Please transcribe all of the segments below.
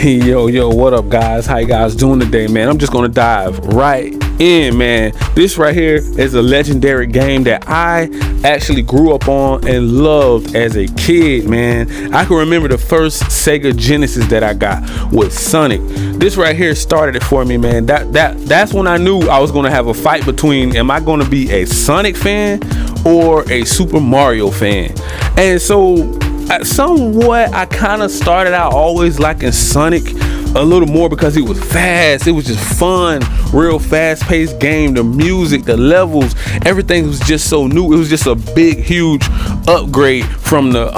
Yo, what up, guys? How you guys doing today, man? I'm just gonna dive right in, man. This right here is a legendary game that I actually grew up on and loved as a kid, man. I can remember the first Sega Genesis that I got with Sonic. This right here started it for me, man. That's when I knew I was gonna have a fight between, am I gonna be a Sonic fan or a Super Mario fan? And so somewhat I kind of started out always liking Sonic a little more because he was fast. It was just fun, real fast-paced game. The music, the levels, everything was just so new. It was just a big, huge upgrade from the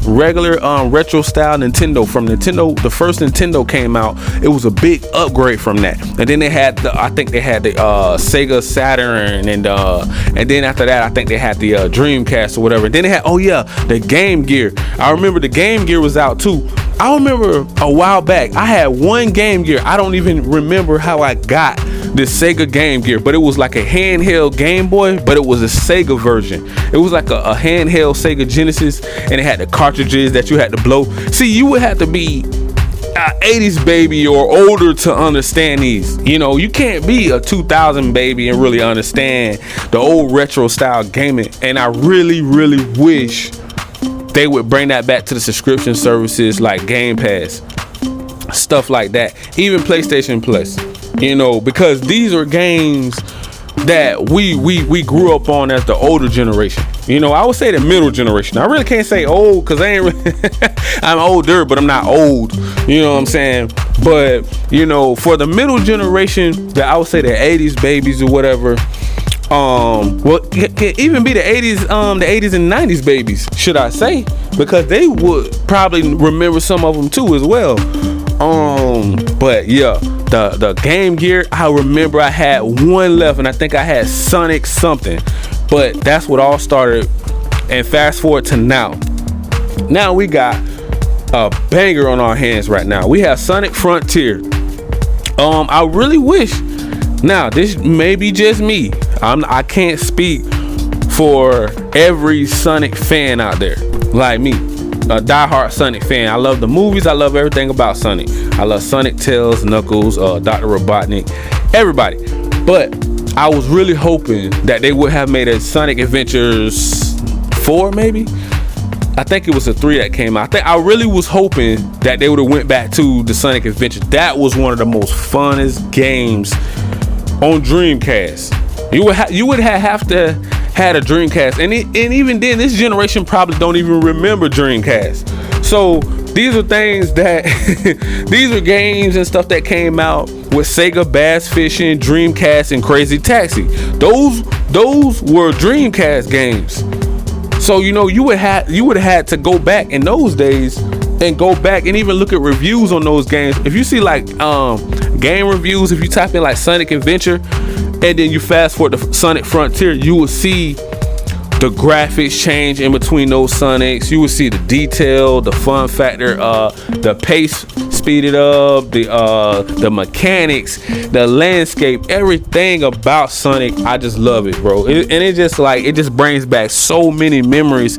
regular retro style Nintendo. From Nintendo, the first Nintendo came out, it was a big upgrade from that. And then they had I think they had the Sega Saturn, and then after that I think they had the Dreamcast or whatever. Then they had, oh yeah, the Game Gear. I remember the Game Gear was out too. I remember a while back I had one Game Gear. I don't even remember how I got this Sega Game Gear, but it was like a handheld Game Boy, but it was a Sega version. It was like a handheld Sega Genesis, and it had the cartridges that you had to blow. See, you would have to be 80s baby or older to understand these. You know, you can't be a 2000 baby and really understand the old retro style gaming. And I really wish they would bring that back to the subscription services like Game Pass, stuff like that, even PlayStation Plus, you know, because these are games that we grew up on as the older generation. You know, I would say the middle generation. I really can't say old because I ain't really I'm older, but I'm not old, you know what I'm saying? But you know, for the middle generation, that I would say the 80s babies or whatever, well, it can even be the 80s and 90s babies, should I say, because they would probably remember some of them too as well. But yeah, the Game Gear, I remember I had one left, and I think I had Sonic something, but that's what all started. And fast forward to now we got a banger on our hands right now. We have Sonic Frontier. I really wish, now this may be just me, I can't speak for every Sonic fan out there like me, a diehard Sonic fan. I love the movies, I love everything about Sonic. I love Sonic, Tails, Knuckles, Dr. Robotnik, everybody. But I was really hoping that they would have made a Sonic Adventures 4, maybe. I think it was a 3 that came out. I really was hoping that they would have went back to the Sonic Adventure. That was one of the most funnest games on Dreamcast. You would have to had a Dreamcast, and even then, this generation probably don't even remember Dreamcast. So these are things that these are games and stuff that came out with Sega Bass Fishing, Dreamcast, and Crazy Taxi. Those were Dreamcast games. So you know, you would have had to go back in those days and go back and even look at reviews on those games. If you see like game reviews, if you type in like Sonic Adventure and then you fast forward to Sonic Frontier, you will see the graphics change in between those Sonics. You will see the detail, the fun factor, the pace speeded up, the mechanics, the landscape, everything about Sonic. I just love it, bro. And it just brings back so many memories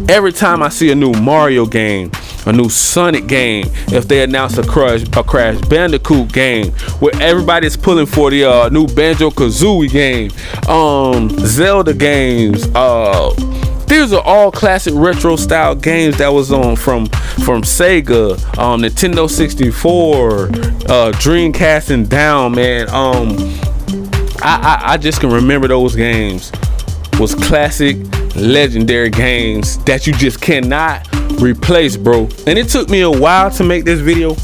every time I see a new Mario game, a new Sonic game. If they announce a Crash Bandicoot game, where everybody's pulling for the new Banjo-Kazooie game, Zelda games, these are all classic retro style games that was on from Sega, Nintendo 64, Dreamcast and down, man. I just can remember those games was classic, legendary games that you just cannot replace, bro. And it took me a while to make this video.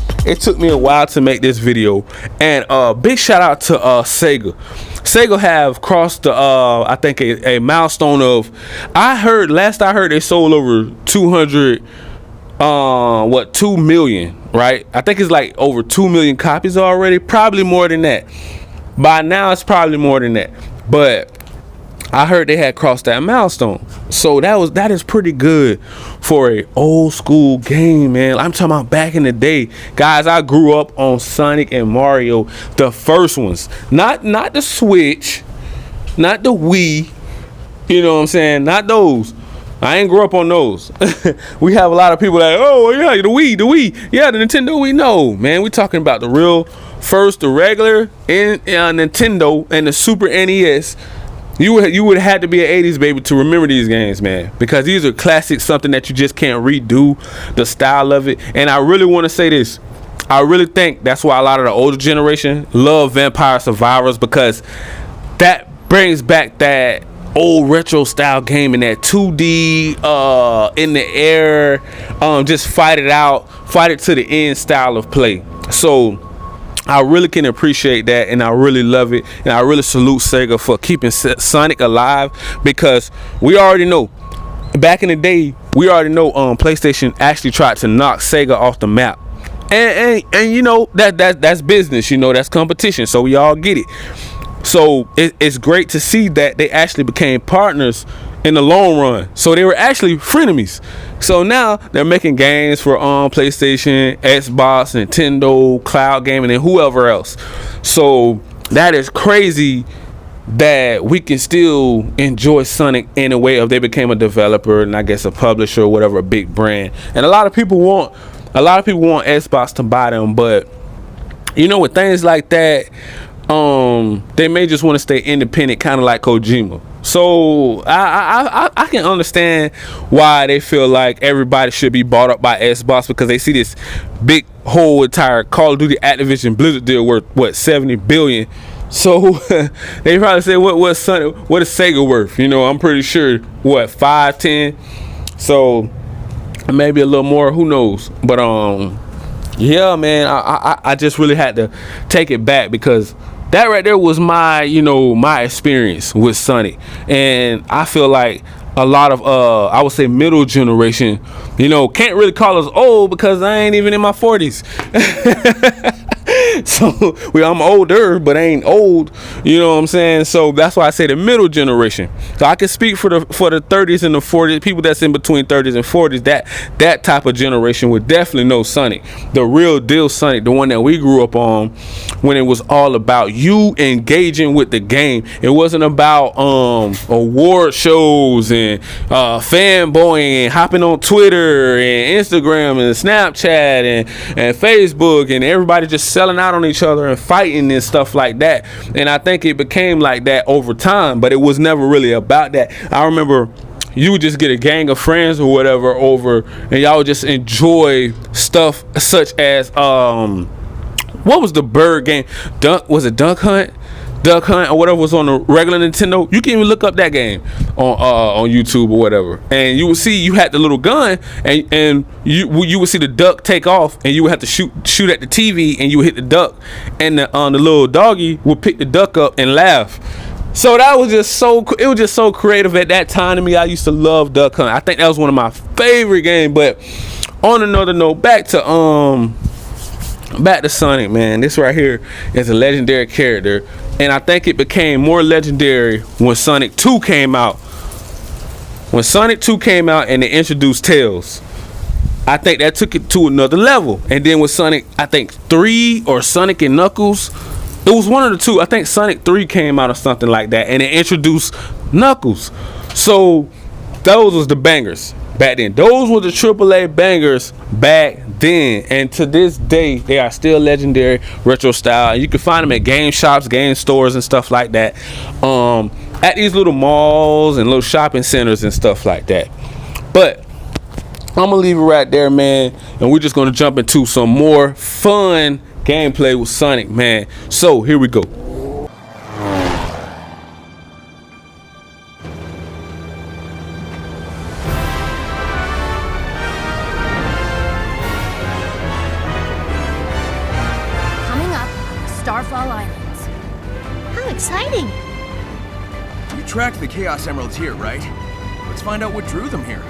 And big shout out to Sega. Sega have crossed the I think a milestone of, last I heard they sold over 200 2 million, right? I think it's like over 2 million copies already, probably more than that. By now it's probably more than that, but I heard they had crossed that milestone. So that is pretty good for a old school game, man. I'm talking about back in the day. Guys, I grew up on Sonic and Mario, the first ones. Not the Switch, not the Wii. You know what I'm saying? Not those. I ain't grew up on those. We have a lot of people that, oh yeah, the Wii, yeah, the Nintendo Wii. No, man, we talking about the real first, the regular Nintendo and the Super NES. You would have had to be an 80s baby to remember these games, man, because these are classics, something that you just can't redo the style of it. And I really want to say this. I really think that's why a lot of the older generation love Vampire Survivors, because that brings back that old retro style game and that 2D in the air, just fight it to the end style of play. So I really can appreciate that, and I really love it, and I really salute Sega for keeping Sonic alive, because we already know back in the day, PlayStation actually tried to knock Sega off the map, and you know that's business, you know, that's competition, so we all get it. So it's great to see that they actually became partners in the long run. So they were actually frenemies. So now they're making games for PlayStation, Xbox, Nintendo, cloud gaming, and whoever else. So that is crazy that we can still enjoy Sonic in a way of they became a developer and I guess a publisher or whatever, a big brand. And a lot of people want Xbox to buy them, but you know, with things like that, they may just want to stay independent, kind of like Kojima. So I can understand why they feel like everybody should be bought up by Xbox, because they see this big whole entire Call of Duty Activision Blizzard deal worth what, 70 billion. So they probably say what is Sega worth? You know, I'm pretty sure what, 5, 10. So maybe a little more, who knows? But yeah, man, I just really had to take it back, because that right there was my experience with Sonic. And I feel like a lot of I would say middle generation, can't really call us old, because I ain't even in my 40s. So I'm older, but I ain't old, you know what I'm saying? So that's why I say the middle generation. So I can speak for the 30s and the 40s, people that's in between 30s and 40s. That type of generation would definitely know Sonic, the real deal Sonic, the one that we grew up on, when it was all about you engaging with the game. It wasn't about award shows and fanboying and hopping on Twitter and Instagram and Snapchat and Facebook and everybody just selling out on each other and fighting and stuff like that. And I think it became like that over time, but it was never really about that. I remember you would just get a gang of friends or whatever over, and y'all would just enjoy stuff such as what was the bird game? Duck Hunt or whatever was on the regular Nintendo. You can even look up that game on YouTube or whatever, and you would see you had the little gun, and you would see the duck take off, and you would have to shoot at the TV, and you would hit the duck, and the little doggy would pick the duck up and laugh. So that was just so creative at that time to me. I used to love Duck Hunt. I think that was one of my favorite games. But on another note, back to Sonic, man. This right here is a legendary character, and I think it became more legendary when Sonic 2 came out. When Sonic 2 came out and they introduced Tails, I think that took it to another level. And then with Sonic, I think 3 or Sonic and Knuckles, it was one of the two. I think Sonic 3 came out or something like that, and it introduced Knuckles. So those was the bangers back then. Those were the AAA bangers back then, and to this day they are still legendary retro style. And you can find them at game shops, game stores, and stuff like that. At these little malls and little shopping centers and stuff like that. But I'm gonna leave it right there, man, and we're just gonna jump into some more fun gameplay with Sonic, man. So here we go. Coming up, Starfall Islands. How exciting! You tracked the Chaos Emeralds here, right? Let's find out what drew them here.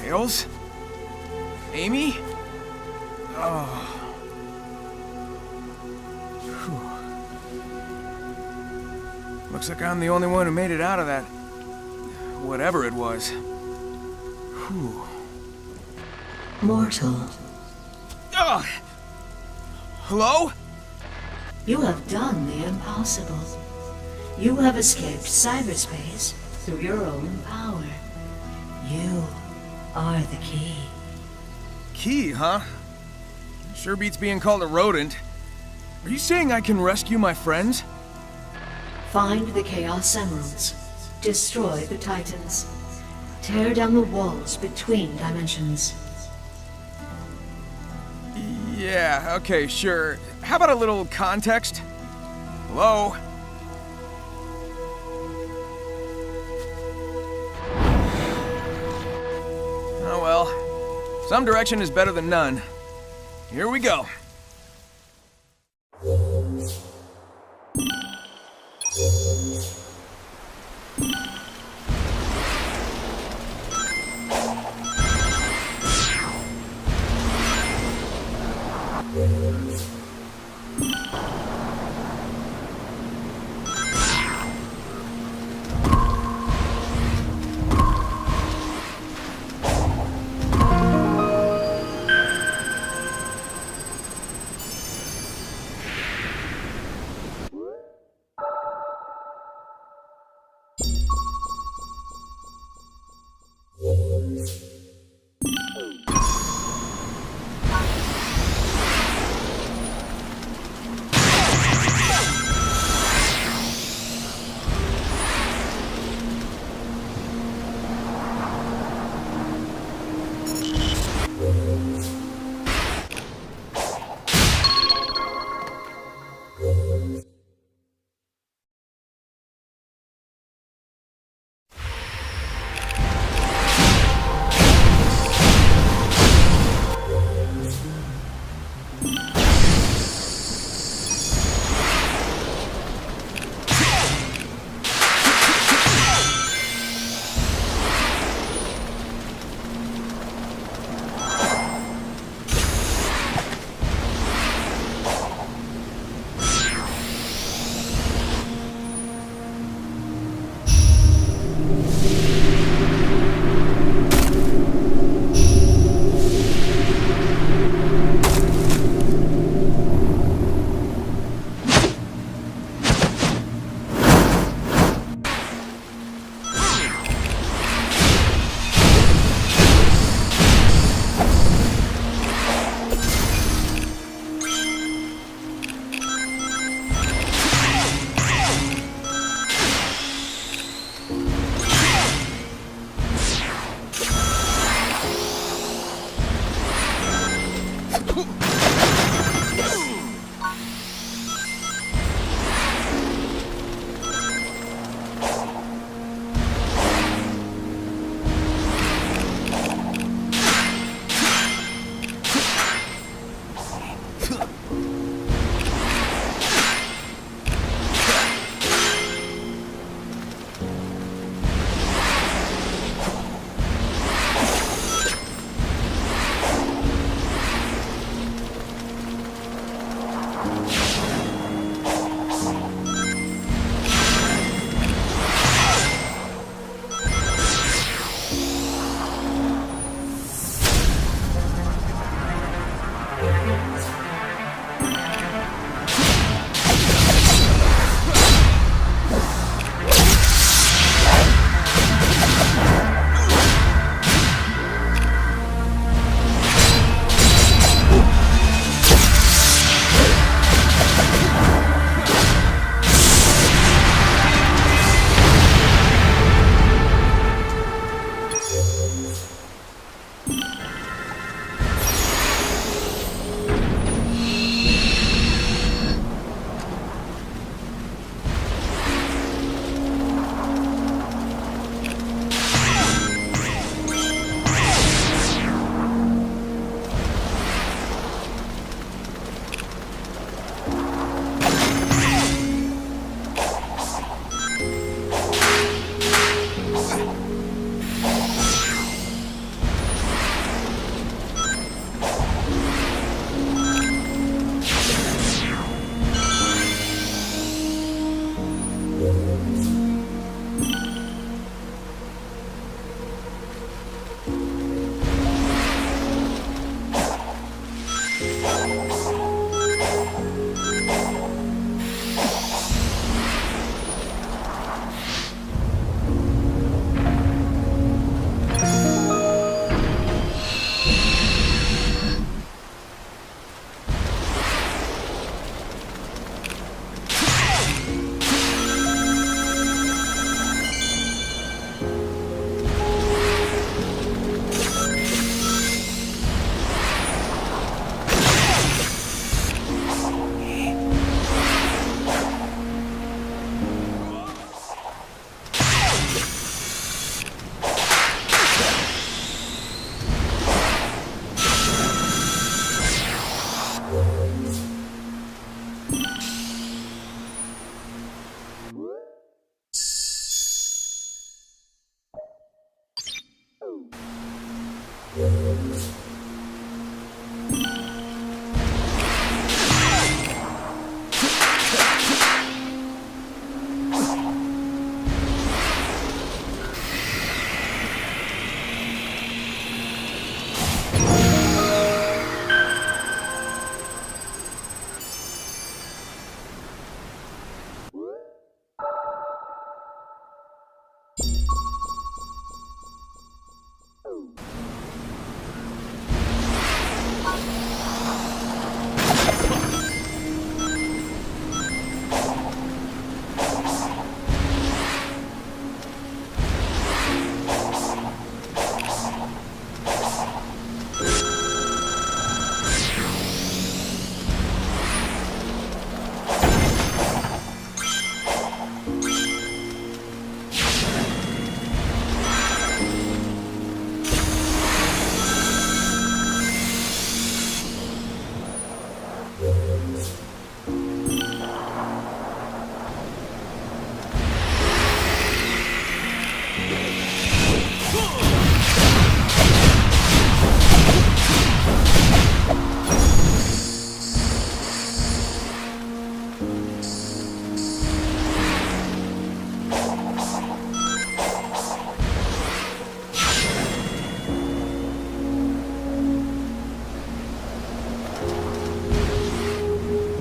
Tails? Amy? Oh. Whew. Looks like I'm the only one who made it out of that. Whatever it was. Whew. Mortal, Ugh. Hello? you have done the impossible. You have escaped cyberspace through your own power. You are the key. Key, huh? Sure beats being called a rodent. Are you saying I can rescue my friends? Find the Chaos Emeralds. Destroy the Titans. Tear down the walls between dimensions. Yeah, okay, sure. How about a little context? Hello? Oh well. Some direction is better than none. Here we go.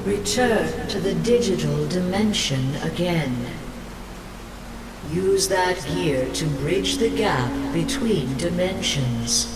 Return to the digital dimension again. Use that gear to bridge the gap between dimensions.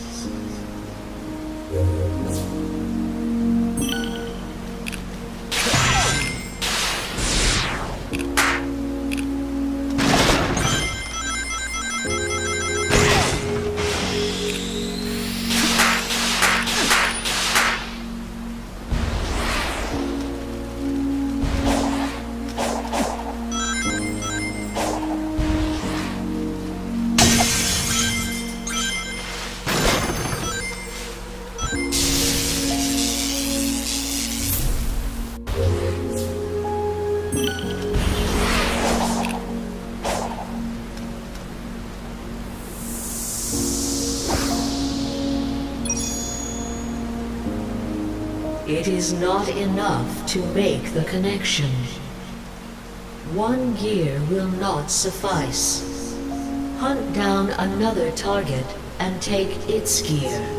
It is not enough to make the connection. One gear will not suffice. Hunt down another target and take its gear.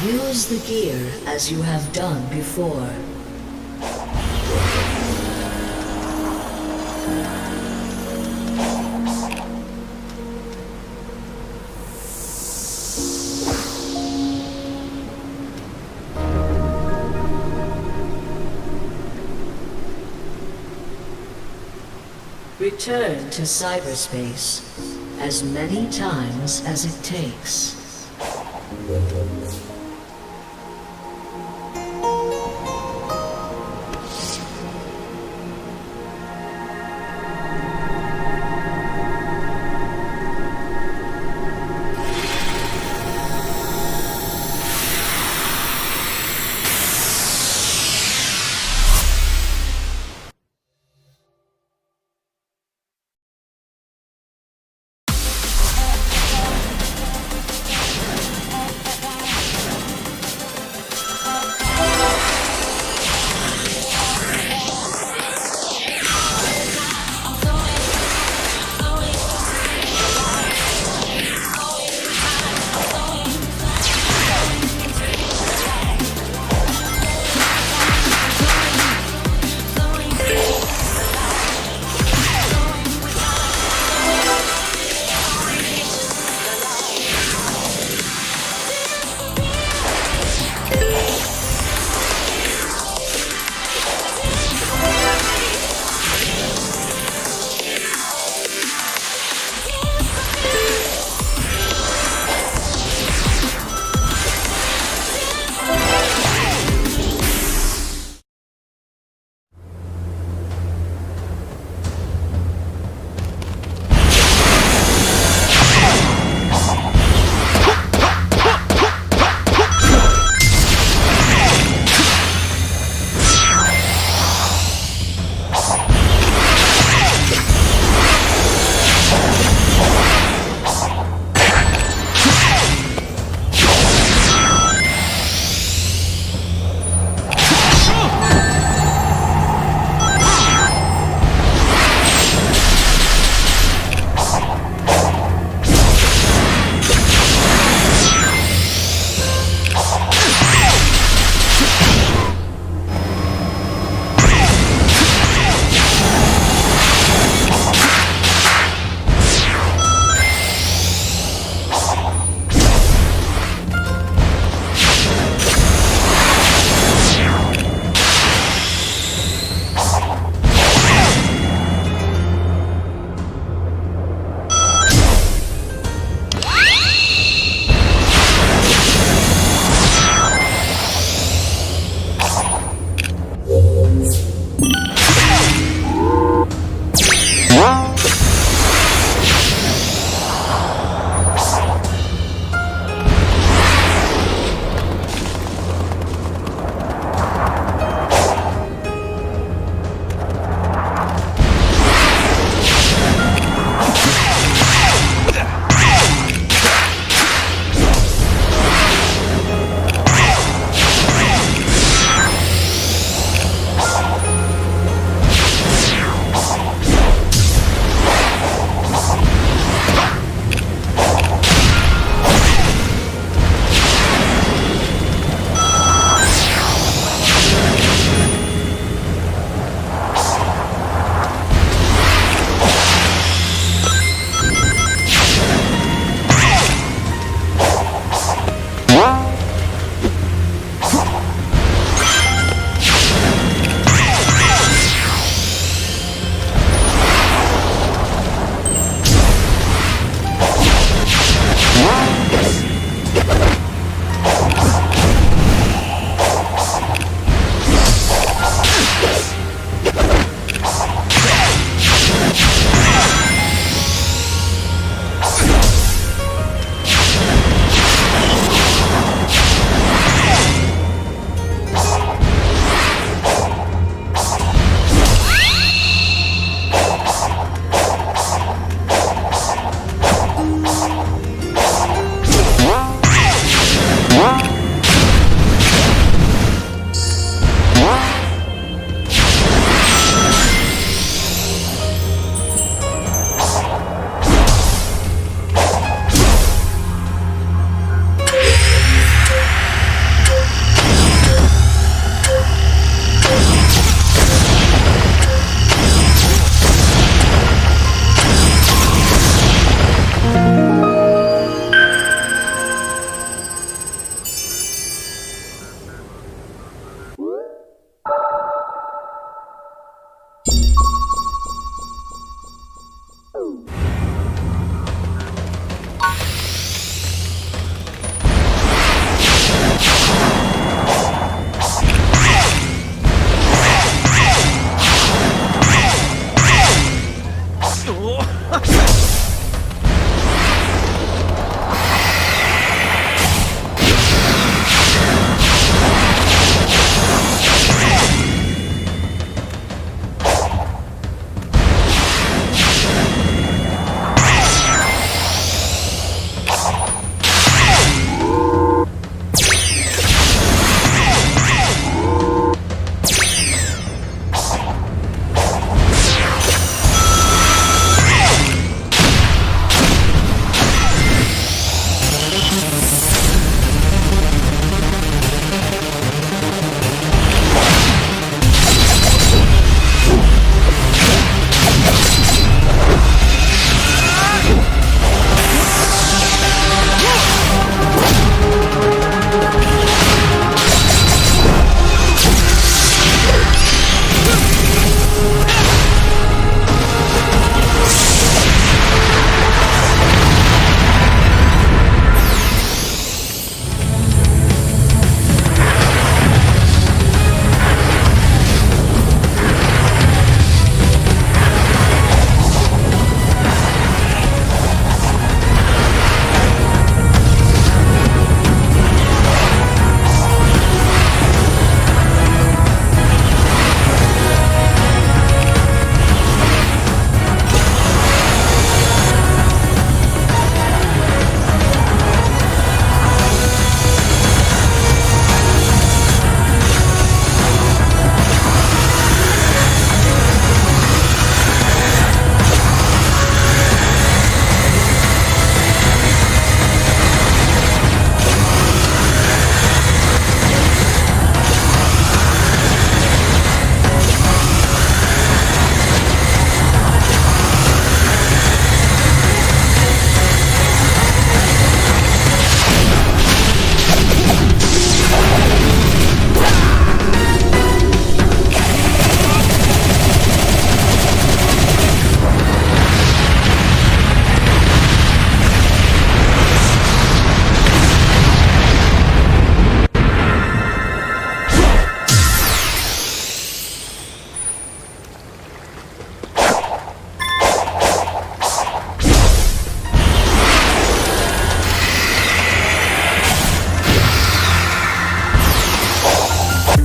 Use the gear as you have done before. Return to cyberspace as many times as it takes.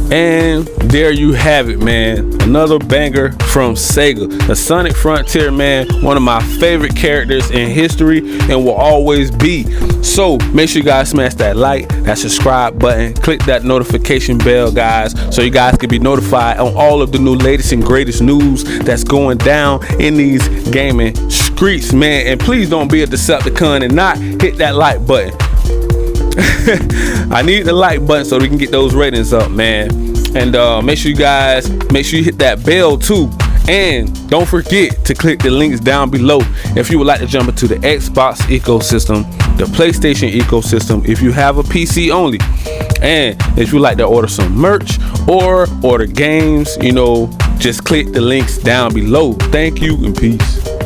And there you have it, man. Another banger from Sega. The Sonic Frontier, man, one of my favorite characters in history and will always be. So make sure you guys smash that like, that subscribe button, click that notification bell, guys, so you guys can be notified on all of the new latest and greatest news that's going down in these gaming streets, man. And please don't be a Decepticon and not hit that like button. I need the like button so we can get those ratings up, man. And make sure you hit that bell too. And don't forget to click the links down below if you would like to jump into the Xbox ecosystem, the PlayStation ecosystem, if you have a PC only. And if you like to order some merch or order games, you know, just click the links down below. Thank you and peace.